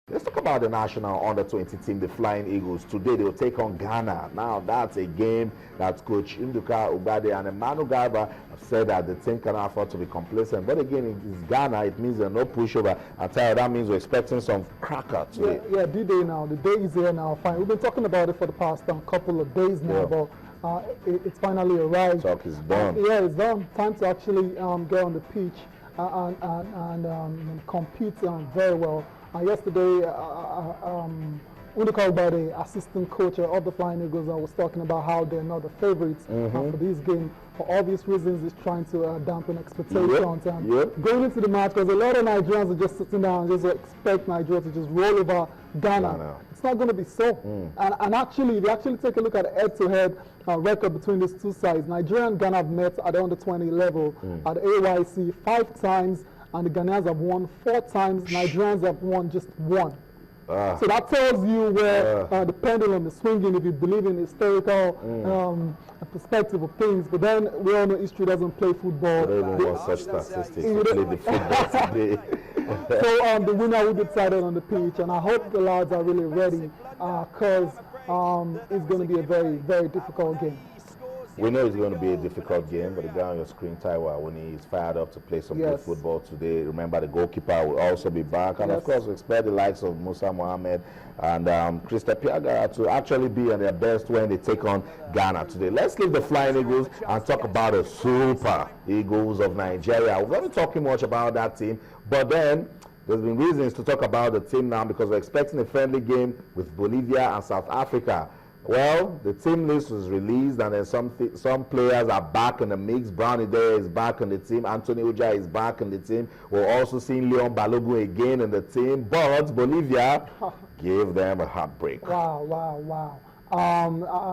Let's talk about the national under-20 team, the Flying Eagles. Today they'll take on Ghana. Now that's a game that Coach Nduka Ubade and Emmanuel Garba have said that the team cannot afford to be complacent. But again, it's Ghana. It means there's no pushover. I tell you, that means we're expecting some cracker today. Yeah, D-Day now. The day is here now. Fine. We've been talking about it for the past couple of days now, but it's finally arrived. Talk is done. Yeah, it's done. Time to actually get on the pitch and compete very well. Yesterday, Nduka by the assistant coach of the Flying Eagles, was talking about how they're not the favorites for this game. For obvious reasons, he's trying to dampen expectations. Going into the match, because a lot of Nigerians are just sitting down and just expect Nigeria to just roll over Ghana. It's not going to be so. And actually, if you actually take a look at the head-to-head record between these two sides, Nigeria and Ghana have met at the under-20 level at AYC 5 times, and the Ghanaians have won 4 times. Nigerians have won just 1. So that tells you where the pendulum is swinging, if you believe in historical perspective of things. But then we all know history doesn't play football. They don't want such statistics to play the football today. So the winner will be decided on the pitch, and I hope the lads are really ready because it's going to be a very, very difficult game. We know it's going to be a difficult game, but the guy on your screen, Taiwa, when he's fired up to play some good football today, remember the goalkeeper will also be back. And of course, we expect the likes of Musa Mohammed and Krista Piaga to actually be on their best when they take on Ghana today. Let's leave the Flying Eagles and talk about the Super Eagles of Nigeria. We're not talking much about that team, but then there's been reasons to talk about the team now because we're expecting a friendly game with Bolivia and South Africa. Well, the team list was released, and then some players are back in the mix. Brown Ideye is back in the team. Anthony Uja is back in the team. We're also seeing Leon Balogun again in the team. But Bolivia gave them a heartbreak. Wow.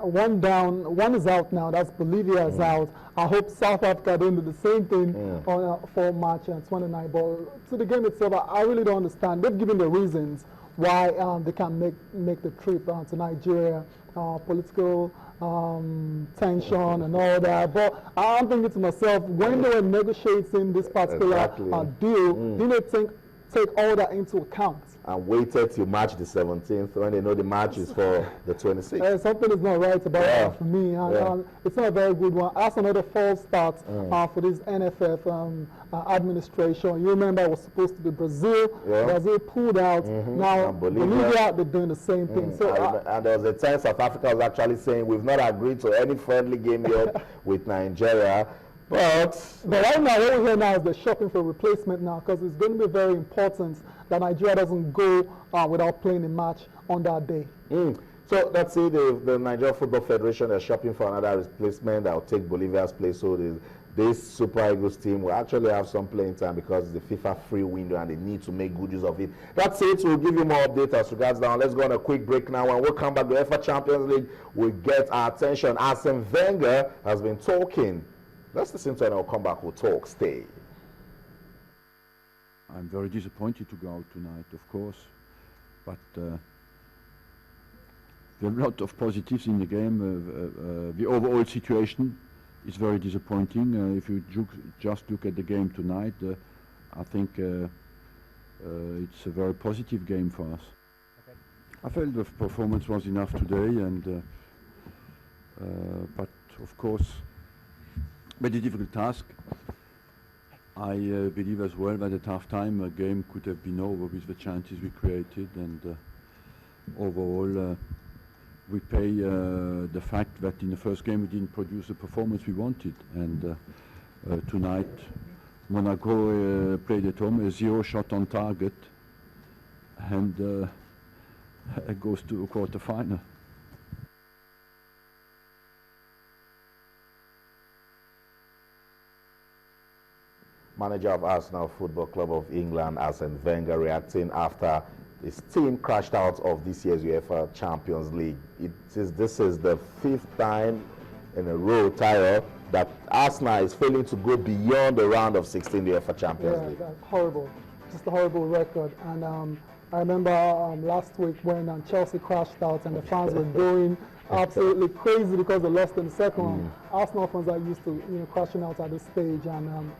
One down, one is out now. That's Bolivia is out. I hope South Africa don't do the same thing for March 29. But to the game itself, I really don't understand. They've given the reasons why they can make the trip to Nigeria. Political tension and all that, but I'm thinking to myself, when they were negotiating this particular deal, didn't they take all that into account? And waited till March the 17th when they know the match is for the 26th. Something is not right about that for me. It's not a very good one. That's another false start for this NFF administration. You remember it was supposed to be Brazil. Brazil pulled out. Now Bolivia, they're doing the same thing. So, and there was a time South Africa was actually saying, we've not agreed to any friendly game yet with Nigeria. But right now, what we hear now is they're shopping for a replacement now, because it's going to be very important that Nigeria doesn't go without playing a match on that day. So let's see, the Nigeria Football Federation is shopping for another replacement that will take Bolivia's place. So this Super Eagles team will actually have some playing time because it's the FIFA free window and they need to make good use of it. That's it. We'll give you more updates as regards now. Let's go on a quick break now. When we'll come back, the UEFA Champions League will get our attention. Arsene Wenger has been talking. Let's listen to it and I'll come back. We'll talk. Stay. I'm very disappointed to go out tonight, of course, but there are a lot of positives in the game. The overall situation is very disappointing. If you just look at the game tonight, I think it's a very positive game for us. I felt the performance was enough today, and but of course, very difficult task. I believe as well that at half-time a game could have been over with the chances we created, and overall we pay the fact that in the first game we didn't produce the performance we wanted, and tonight Monaco played at home, a 0 shot on target, and it goes to a quarter-final. Manager of Arsenal Football Club of England, Arsene Wenger, reacting after his team crashed out of this year's UEFA Champions League. This is the 5th time in a row, Tyler, that Arsenal is failing to go beyond the round of 16 UEFA Champions League. That's horrible. Just a horrible record. And I remember last week when Chelsea crashed out and the fans were going absolutely crazy because they lost in the second round. Arsenal fans are used to crashing out at this stage, and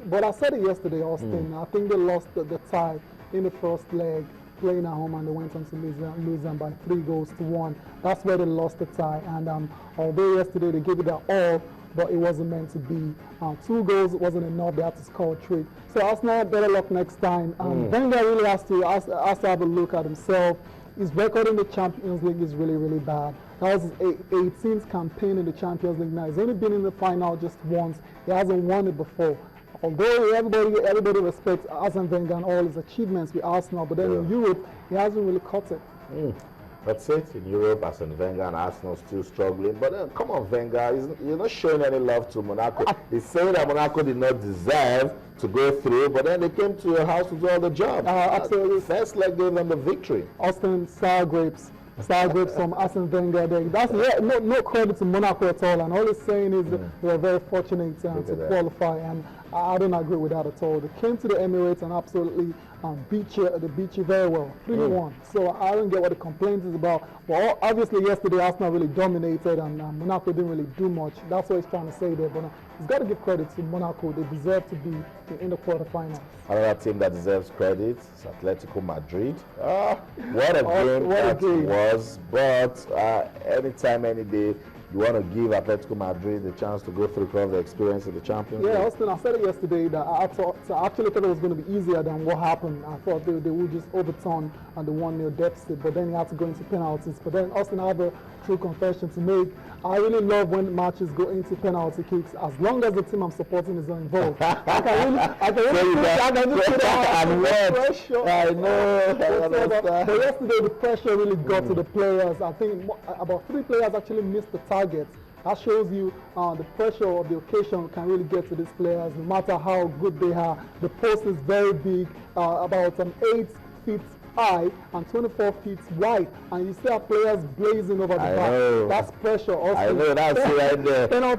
but I said it yesterday, Austin. I think they lost the tie in the first leg playing at home and they went on to lose them by 3-1. That's where they lost the tie. And although yesterday they gave it their all, but it wasn't meant to be. 2 goals wasn't enough. They had to score 3. So Arsenal, better luck next time. Wenger really has to have a look at himself. His record in the Champions League is really, really bad. That was his 18th campaign in the Champions League now. He's only been in the final just once. He hasn't won it before. Although everybody respects Arsene Wenger and all his achievements with Arsenal, but then in Europe, he hasn't really caught it. That's it. In Europe, Arsene Wenger and Arsenal still struggling. But then, come on, Wenger, you're not showing any love to Monaco. He's saying that Monaco did not deserve to go through, but then they came to your house to do all the job. Absolutely. First leg gave them the victory. Austin, sour grapes from Arsene Wenger. That's no credit to Monaco at all. And all he's saying is they were very fortunate to qualify. And I don't agree with that at all. They came to the Emirates and absolutely beat you very well, 3-1. So I don't get what the complaint is about. Well, obviously yesterday Arsenal really dominated and Monaco didn't really do much. That's what he's trying to say there. But he's got to give credit to Monaco. They deserve to be in the quarterfinals. Another team that deserves credit is Atletico Madrid. What a game that was. But anytime, any day, you want to give Atletico Madrid the chance to go through because of the experience of the Champions League? Yeah, Austin, I said it yesterday that I actually thought it was going to be easier than what happened. I thought they would just overturn the 1-0 deficit, but then you had to go into penalties. But then, Austin, I have a true confession to make. I really love when matches go into penalty kicks, as long as the team I'm supporting is not involved. I can really put pressure. I know. But yesterday, the pressure really got to the players. I think about 3 players actually missed the target. That shows you the pressure of the occasion can really get to these players, no matter how good they are. The post is very big, about 8 feet high and 24 feet wide, and you still have players blazing over the back. That's pressure also. I know, that's right there. Why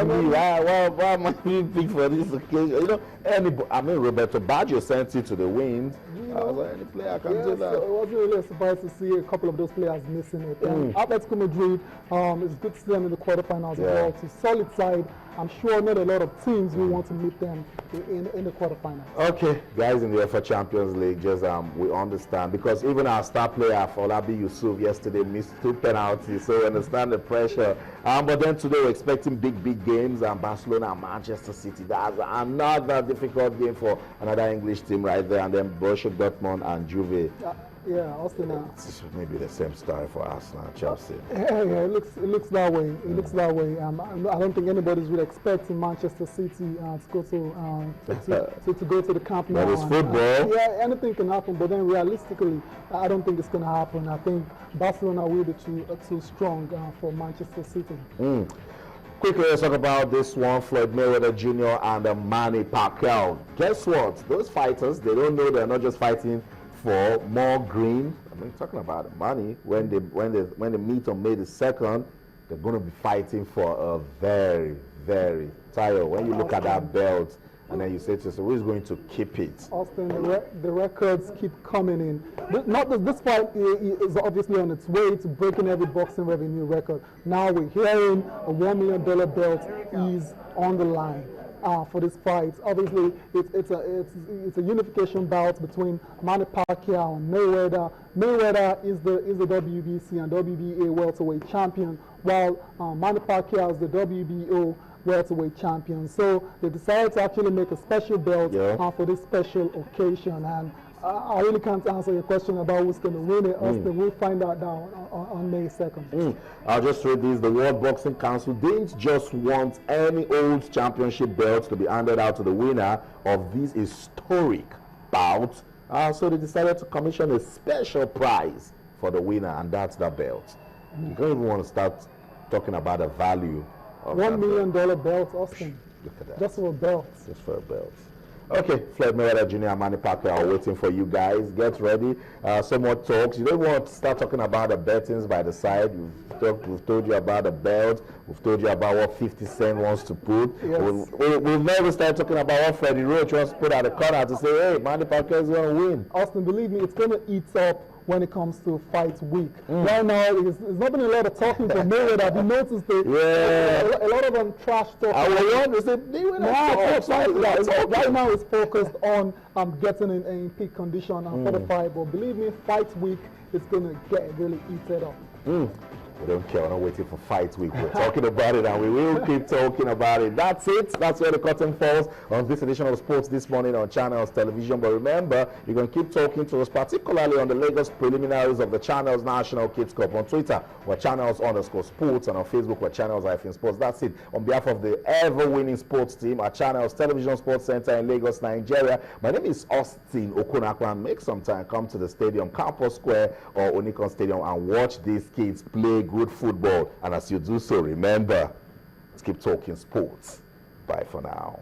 me? Why am I being picked for this occasion? You know, Roberto Baggio sent it to the wind. I was like, any player can do that. So it wasn't really surprised to see a couple of those players missing it. Atletico Madrid, it's good to see them in the quarterfinals as well. It's a solid side. I'm sure not a lot of teams will want to meet them in the quarterfinals. Okay, guys, in the UEFA Champions League, just we understand, because even our star player, Folabi Yusuf, yesterday missed 2 penalties, so we understand the pressure. But then today we're expecting big games, Barcelona and Manchester City. That's another difficult game for another English team right there, and then Borussia Dortmund and Juve. Yeah, Austin. This maybe the same story for Arsenal and Chelsea. Yeah, it looks that way. It looks that way. I don't think anybody's really expecting Manchester City to go to the Camp Nou. But it's football. Yeah, anything can happen. But then realistically, I don't think it's going to happen. I think Barcelona will be too strong for Manchester City. Quickly, let's talk about this one, Floyd Mayweather Jr. and Manny Pacquiao. Guess what? Those fighters, they don't know they're not just fighting for more green. I mean, talking about the money, when they meet on May the 2nd, they're going to be fighting for a very, very title. When you look at that belt, and then you say to yourself, who is going to keep it? Austin, the records keep coming in. This fight is obviously on its way to breaking every boxing revenue record. Now we're hearing a $1 million belt is on the line. For this fight, obviously it's a unification bout between Manny Pacquiao and Mayweather. Mayweather is the WBC and WBA welterweight champion, while Manny Pacquiao is the WBO welterweight champion. So they decided to actually make a special belt for this special occasion. And I really can't answer your question about who's going to win it. Austin, we'll find out now on May 2nd. I'll just read this. The World Boxing Council didn't just want any old championship belts to be handed out to the winner of this historic bout. So they decided to commission a special prize for the winner, and that's the belt. You don't even want to start talking about the value of $1 million belt, Austin. Look at that. Just for a belt. Just for a belt. Okay, Floyd Mayweather Jr. and Manny Pacquiao are waiting for you guys. Get ready. Some more talks. You don't want to start talking about the bettings by the side. We've told you about the belt. We've told you about what 50 Cent wants to put. Yes. We'll never start talking about what Freddie Roach wants to put at the corner to say, hey, Manny Pacquiao is going to win. Austin, believe me, it's going to eat up when it comes to fight week. Right now, it's not been a lot of talking from Mayweather. Have you noticed it? Yeah. A lot of them trash talking. I was wondering, say, Mayweather right now it's focused on getting in peak condition for the fight. But believe me, fight week is going to get really heated up. We don't care. We're not waiting for fight week. We're talking about it, and we will keep talking about it. That's it. That's where the curtain falls on this edition of Sports This Morning on Channels Television. But remember, you can keep talking to us, particularly on the Lagos preliminaries of the Channels National Kids Cup. On Twitter, we're Channels_Sports, and on Facebook, we're Channels-Sports. That's it. On behalf of the ever-winning sports team at Channels Television Sports Center in Lagos, Nigeria, my name is Austin Okunakwan. Make some time, come to the stadium, Campus Square or Onikon Stadium, and watch these kids play good football. And as you do so, remember, let's keep talking sports. Bye for now.